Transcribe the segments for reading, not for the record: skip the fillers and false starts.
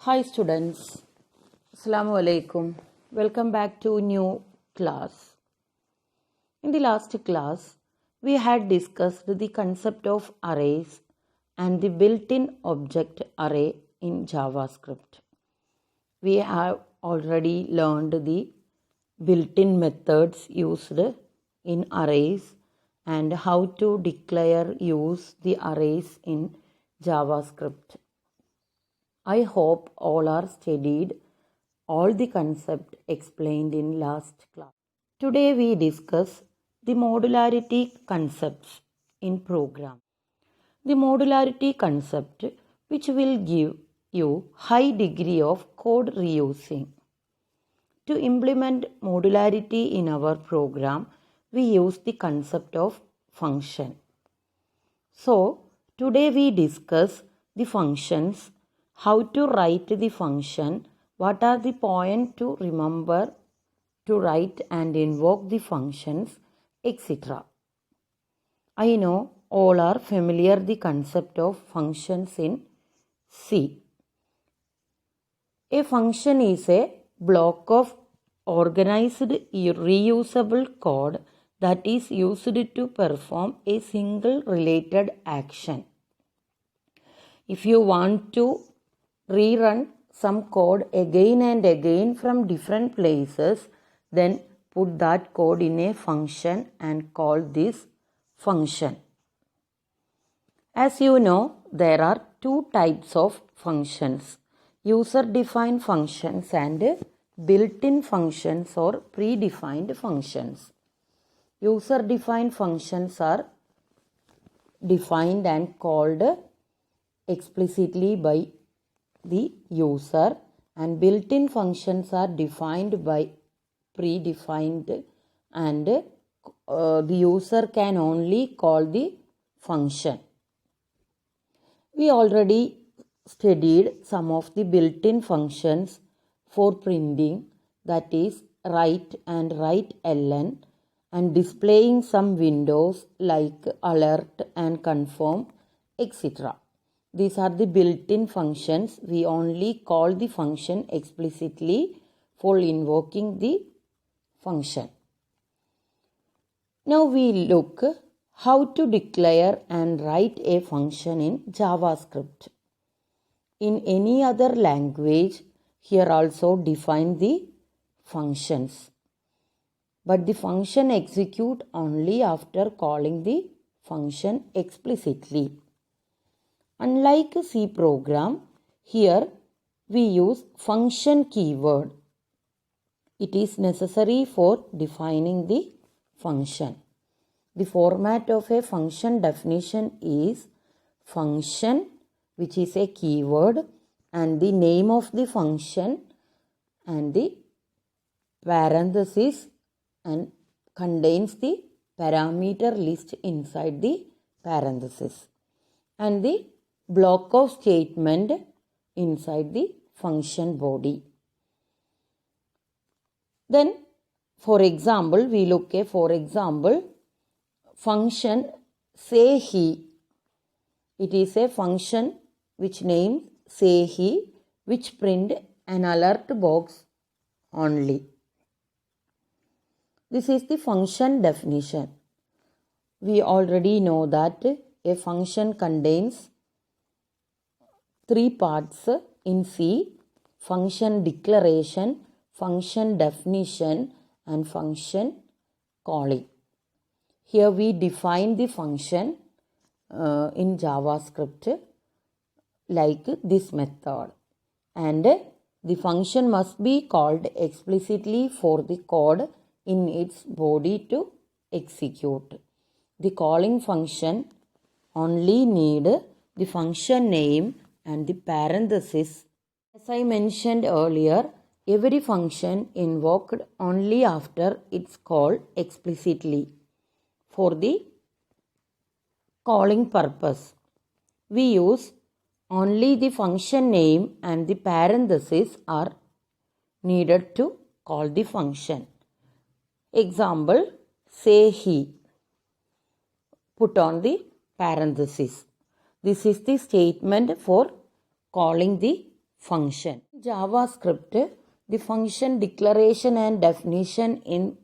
Hi students, Assalamu alaikum. Welcome back to new class. In the last class, we had discussed the concept of arrays and the built-in object array in JavaScript. We have already learned the built-in methods used in arrays and how to declare use the arrays in JavaScript. I hope all are studied all the concept explained in last class. Today we discuss the modularity concepts in program. The modularity concept which will give you high degree of code reusing. To implement modularity in our program, we use the concept of function. So, today we discuss the functions, how to write the function, what are the points to remember to write and invoke the functions, etc. I know all are familiar the concept of functions in C. A function is a block of organized reusable code that is used to perform a single related action. If you want to rerun some code again and again from different places, then put that code in a function and call this function. As you know, there are two types of functions, user-defined functions and built-in functions or predefined functions. User-defined functions are defined and called explicitly by the user, and built-in functions are defined by predefined and the user can only call the function. We already studied some of the built-in functions for printing, that is write and write-ln, and displaying some windows like alert and confirm, etc. These are the built-in functions. We only call the function explicitly for invoking the function. Now we look how to declare and write a function in JavaScript. In any other language, here also define the functions. But the function execute only after calling the function explicitly. Unlike C program, here we use function keyword. It is necessary for defining the function. The format of a function definition is function, which is a keyword, and the name of the function and the parenthesis and contains the parameter list inside the parenthesis, and the block of statement inside the function body. Then, for example, we look at, function say he. It is a function which names say he, which print an alert box only. This is the function definition. We already know that a function contains three parts in C: function declaration, function definition, and function calling. Here we define the function in JavaScript like this method, and the function must be called explicitly for the code in its body to execute. The calling function only need the function name and the parenthesis. As I mentioned earlier, every function invoked only after it's called explicitly. For the calling purpose, we use only the function name and the parenthesis are needed to call the function. Example, say he. Put on the parenthesis. This is the statement for calling the function. In JavaScript, the function declaration and definition in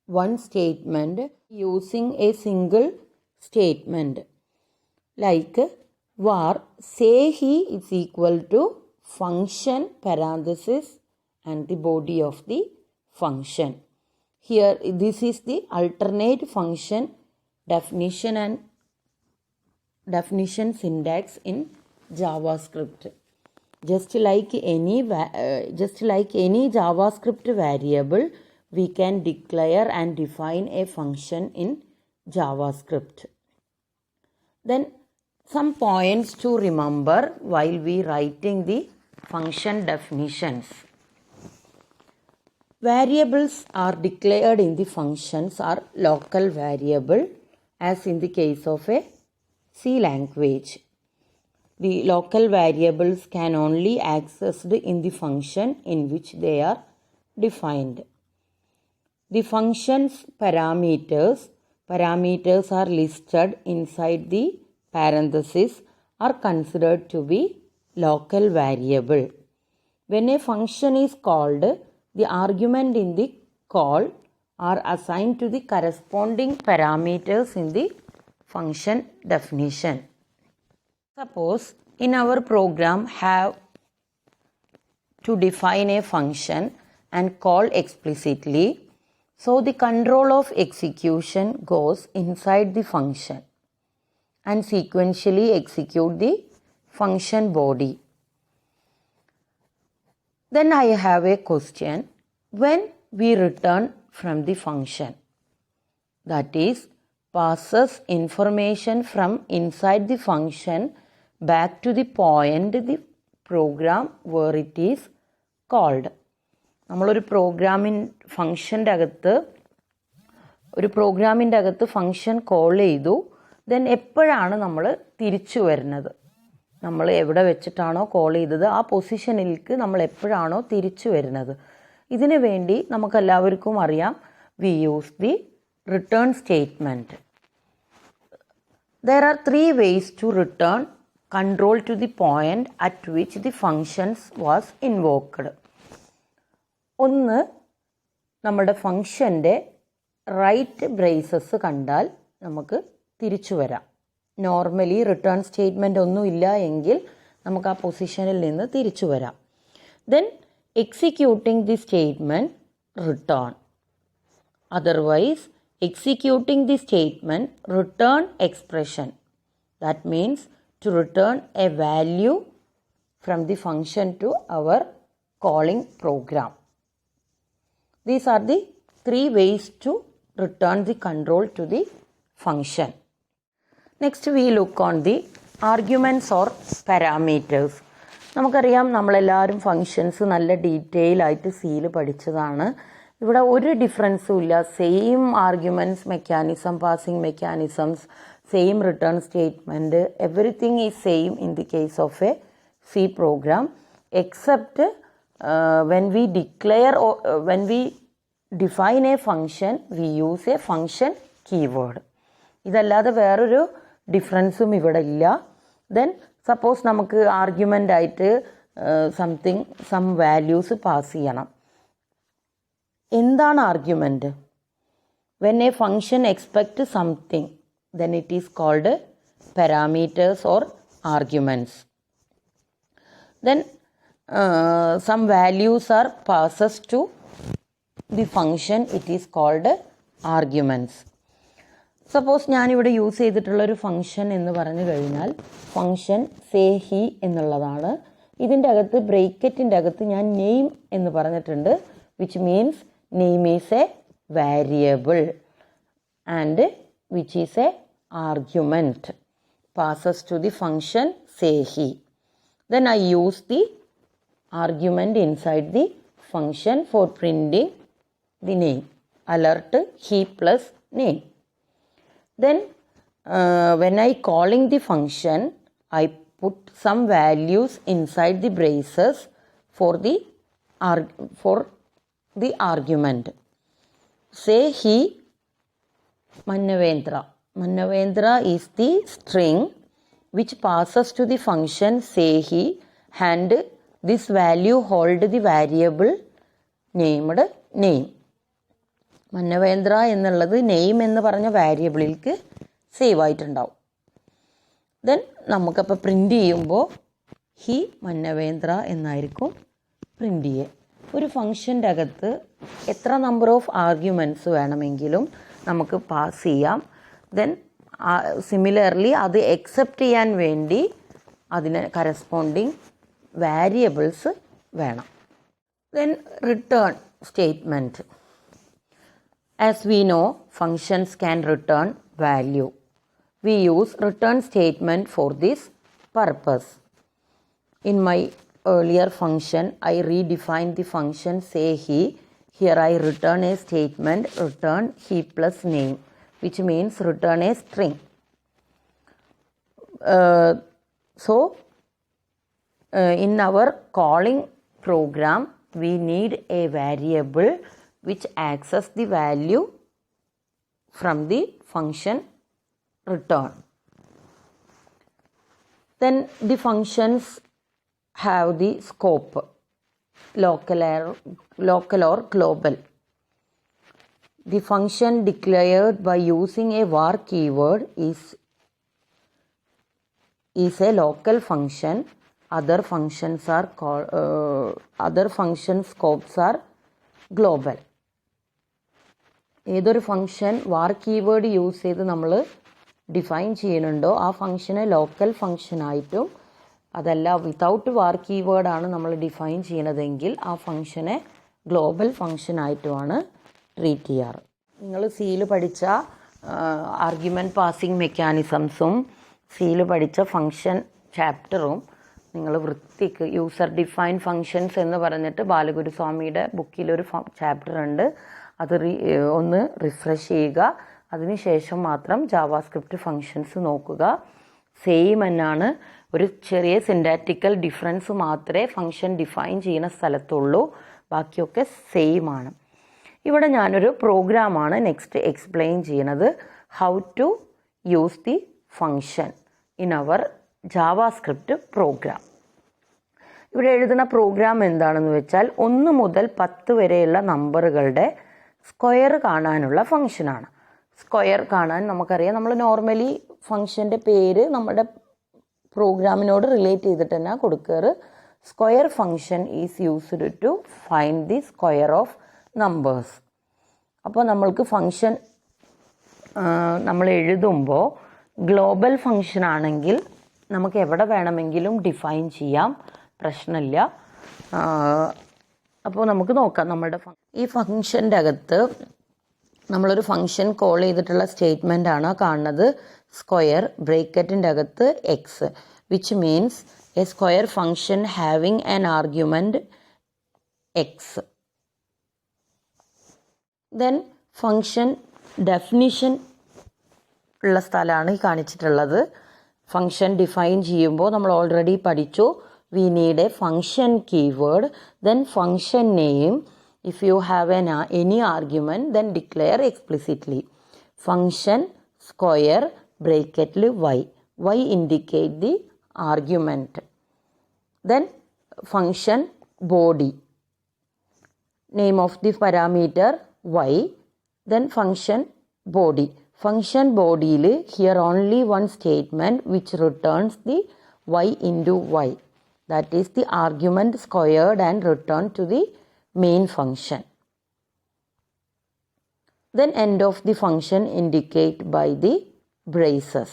one statement using a single statement. Like var say he is equal to function parenthesis and the body of the function. Here this is the alternate function definition and definition syntax in JavaScript. Just like any JavaScript variable, we can declare and define a function in JavaScript. Then some points to remember while we writing the function definitions. Variables are declared in the functions are local variable, as in the case of a C language. The local variables can only accessed in the function in which they are defined. The function's parameters are listed inside the parenthesis are considered to be local variable. When a function is called, the argument in the call are assigned to the corresponding parameters in the function definition. Suppose in our program have to define a function and call explicitly, so the control of execution goes inside the function and sequentially execute the function body. Then I have a question. When we return from the function, that is passes information from inside the function back to the point the program where it is called. നമ്മളൊരു ഫങ്ഷൻ്റെ അകത്ത് function call ചെയ്തു. Then എപ്പോഴാണ് നമ്മൾ തിരിച്ചു വരുന്നത്? നമ്മൾ എവിടെ വെച്ചിട്ടാണോ call ചെയ്തത് ആ പൊസിഷനിലേക്ക് നമ്മൾ എപ്പോഴാണോ തിരിച്ചു വരുന്നത്? ഇതിനു വേണ്ടി നമുക്കെല്ലാവർക്കും അറിയാം, we use the return statement. There are three ways to return control to the point at which the functions was invoked. ഒന്ന്, നമ്മുടെ ഫങ്ഷൻ്റെ റൈറ്റ് ബ്രേസസ് കണ്ടാൽ നമുക്ക് തിരിച്ചു വരാം. നോർമലി റിട്ടേൺ സ്റ്റേറ്റ്മെൻ്റ് ഒന്നും ഇല്ല എങ്കിൽ നമുക്ക് ആ പൊസിഷനിൽ നിന്ന് തിരിച്ചു വരാം. Then executing the statement return. Otherwise executing the statement return expression. That means to return a value from the function to our calling program. These are the three ways to return the control to the function. Next we look on the arguments or parameters. നമുക്കറിയാം, നമ്മളെല്ലാവരും functions നല്ല detail ആയിട്ട് സിയിൽ പഠിച്ചതാണ്. ഇവിടെ ഒരു ഡിഫറൻസും ഇല്ല. Same arguments mechanism, passing mechanisms, same return statement, everything is same in the case of a C program, except when we define a function, we use a function keyword. ഇതല്ലാതെ വേറൊരു ഡിഫറൻസും ഇവിടെ ഇല്ല. ദെൻ സപ്പോസ് നമുക്ക് argument ആയിട്ട് some values pass ചെയ്യണം. എന്താണ് argument? When a function expect something, then it is called parameters or arguments. Then some values are passes to the function, it is called arguments. Suppose ഞാനിവിടെ use ചെയ്തിട്ടുള്ളൊരു function എന്ന് പറഞ്ഞു കഴിഞ്ഞാൽ function say he എന്നുള്ളതാണ്. ഇതിൻ്റെ അകത്ത് ബ്രേക്കറ്റിൻ്റെ അകത്ത് ഞാൻ നെയിം എന്ന് പറഞ്ഞിട്ടുണ്ട്, which means name is a variable and which is a argument passes to the function say he. Then I use the argument inside the function for printing the name, alert he plus name. Then when I calling the function, I put some values inside the braces for the argument. Say he Mannavendra. Mannavendra is the string which passes to the function say he and This value hold the variable named name. മന്നവേന്ദ്ര എന്നുള്ളത് name എന്ന് പറഞ്ഞ വാരിയബിളിലേക്ക് save ആയിട്ടുണ്ടാവും. Then നമുക്കപ്പോൾ print ചെയ്യുമ്പോൾ he മന്നവേന്ദ്ര എന്നായിരിക്കും print ചെയ്യുക. ഒരു ഫംഗ്ഷൻ്റെ അകത്ത് എത്ര നമ്പർ ഓഫ് ആർഗ്യുമെൻറ്റ്സ് വേണമെങ്കിലും നമുക്ക് പാസ് ചെയ്യാം. ദെൻ സിമിലർലി അത് എക്സെപ്റ്റ് ചെയ്യാൻ വേണ്ടി അതിന് കറസ്പോണ്ടിങ് വാരിയബിൾസ് വേണം. Then return statement. As we know, functions can return value. We use return statement for this purpose. In my earlier function, I redefined the function say he. Here I return a statement, return he plus name, which means return a string. In our calling program, we need a variable which access the value from the function return. Then the functions have the scope, local or global. The function declared by using a var keyword is a local function. Other functions scopes are global. ഏതൊരു function വാർ keyword use ചെയ്ത് നമ്മൾ define ചെയ്യുന്നുണ്ടോ ആ ഫംഗ്ഷനെ local ഫംഗ്ഷനായിട്ടും, അതല്ല without വാർ കീവേഡാണ് നമ്മൾ define ചെയ്യണതെങ്കിൽ ആ ഫംഗ്ഷനെ ഗ്ലോബൽ ഫംഗ്ഷനായിട്ടുമാണ് ട്രീറ്റ് ചെയ്യാറ്. നിങ്ങൾ സിയിൽ പഠിച്ച ആർഗ്യുമെൻറ്റ് പാസിംഗ് മെക്കാനിസംസും സിയിൽ പഠിച്ച ഫംഗ്ഷൻ ചാപ്റ്ററും നിങ്ങൾ വൃത്തിക്ക് യൂസർ ഡിഫൈൻ ഫങ്ഷൻസ് എന്ന് പറഞ്ഞിട്ട് ബാലഗുരുസ്വാമിയുടെ ബുക്കിലൊരു ചാപ്റ്റർ ഉണ്ട്. അത് ഒന്ന് റിഫ്രഷ് ചെയ്യുക. അതിനുശേഷം മാത്രം ജാവാസ്ക്രിപ്റ്റ് ഫങ്ഷൻസ് നോക്കുക. സെയിം എന്നാണ്. ഒരു ചെറിയ സിൻറ്റാറ്റിക്കൽ ഡിഫറൻസ് മാത്രമേ ഫങ്ഷൻ ഡിഫൈൻ ചെയ്യുന്ന സ്ഥലത്തുള്ളൂ. ബാക്കിയൊക്കെ സെയിം ആണ്. ഇവിടെ ഞാനൊരു പ്രോഗ്രാമാണ് നെക്സ്റ്റ് എക്സ്പ്ലെയിൻ ചെയ്യുന്നത്. How to use the function in our JavaScript program. ഇവിടെ എഴുതുന്ന പ്രോഗ്രാം എന്താണെന്ന് വെച്ചാൽ 1 മുതൽ 10 വരെയുള്ള നമ്പറുകളുടെ സ്ക്വയർ കാണാനുള്ള ഫംഗ്ഷനാണ്. സ്ക്വയർ കാണാൻ നമുക്കറിയാം, നമ്മൾ നോർമലി ഫംഗ്ഷൻ്റെ പേര് നമ്മുടെ പ്രോഗ്രാമിനോട് റിലേറ്റ് ചെയ്തിട്ട് തന്നെ കൊടുക്കാറ്. Square function is used to find the square of numbers. അപ്പോൾ നമ്മൾക്ക് ഫംഗ്ഷൻ നമ്മൾ എഴുതുമ്പോൾ ഗ്ലോബൽ ഫംഗ്ഷൻ ആണെങ്കിൽ നമുക്ക് എവിടെ വേണമെങ്കിലും ഡിഫൈൻ ചെയ്യാം, പ്രശ്നമില്ല. അപ്പോൾ നമുക്ക് നോക്കാം. നമ്മുടെ ഈ ഫംഗ്ഷൻ്റെ അകത്ത് നമ്മളൊരു ഫംഗ്ഷൻ കോൾ ചെയ്തിട്ടുള്ള സ്റ്റേറ്റ്മെൻ്റ് ആണ് കാണുന്നത്. സ്ക്വയർ ബ്രേക്കറ്റിൻ്റെ അകത്ത് X, which means A square function having an argument X. Then function definition ഉള്ള സ്ഥലമാണ് ഈ കാണിച്ചിട്ടുള്ളത്. ഫംഗ്ഷൻ ഡിഫൈൻ ചെയ്യുമ്പോൾ നമ്മൾ ഓൾറെഡി പഠിച്ചു. We need A function keyword, then function name. If you have any argument, then declare explicitly. Function square ബ്രേക്കറ്റിൽ y indicate the argument. Then function body, name of the parameter y, then function body. Function bodyയിൽ here only one statement which returns the y into y. That is the argument squared and returned to the main function. Then end of the function indicate by the braces.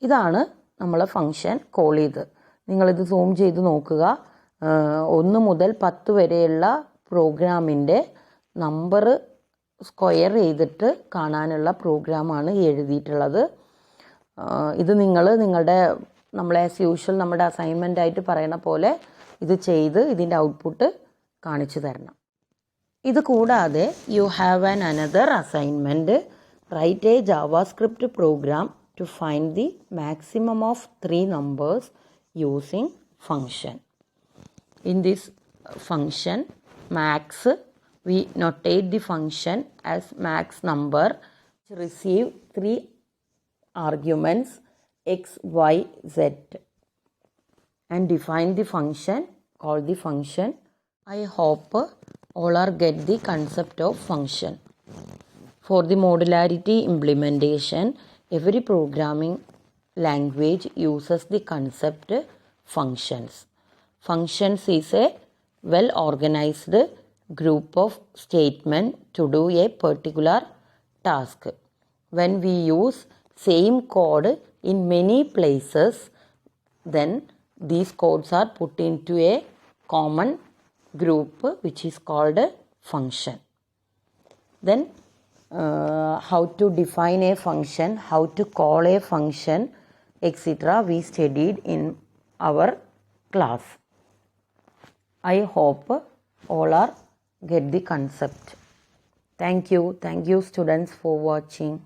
ഇതാണ് നമ്മളെ function call ചെയ്ത്. നിങ്ങളിത് zoom ചെയ്ത് നോക്കുക. 1 മുതൽ 10 വരെയുള്ള പ്രോഗ്രാമിൻ്റെ number square ചെയ്തിട്ട് കാണാനുള്ള പ്രോഗ്രാമാണ് എഴുതിയിട്ടുള്ളത്. ഇത് നമ്മൾ ആസ് യൂഷ്വൽ നമ്മുടെ അസൈൻമെൻ്റ് ആയിട്ട് പറയുന്ന പോലെ ഇത് ചെയ്ത് ഇതിൻ്റെ ഔട്ട്പുട്ട് കാണിച്ചു തരണം. ഇത് കൂടാതെ you have an another assignment. Write a JavaScript program to find the maximum of 3 numbers using function. In this function max, we notate the function as max number, receive 3 arguments x, y, z and define the function, call the function. I hope all are get the concept of function. For the modularity implementation, every programming language uses the concept functions. Functions is a well organized group of statements to do a particular task. When we use same code in many places, then these codes are put into a common group which is called a function. Then how to define a function, how to call a function, etc. we studied in our class. I hope all are get the concept. Thank you students for watching.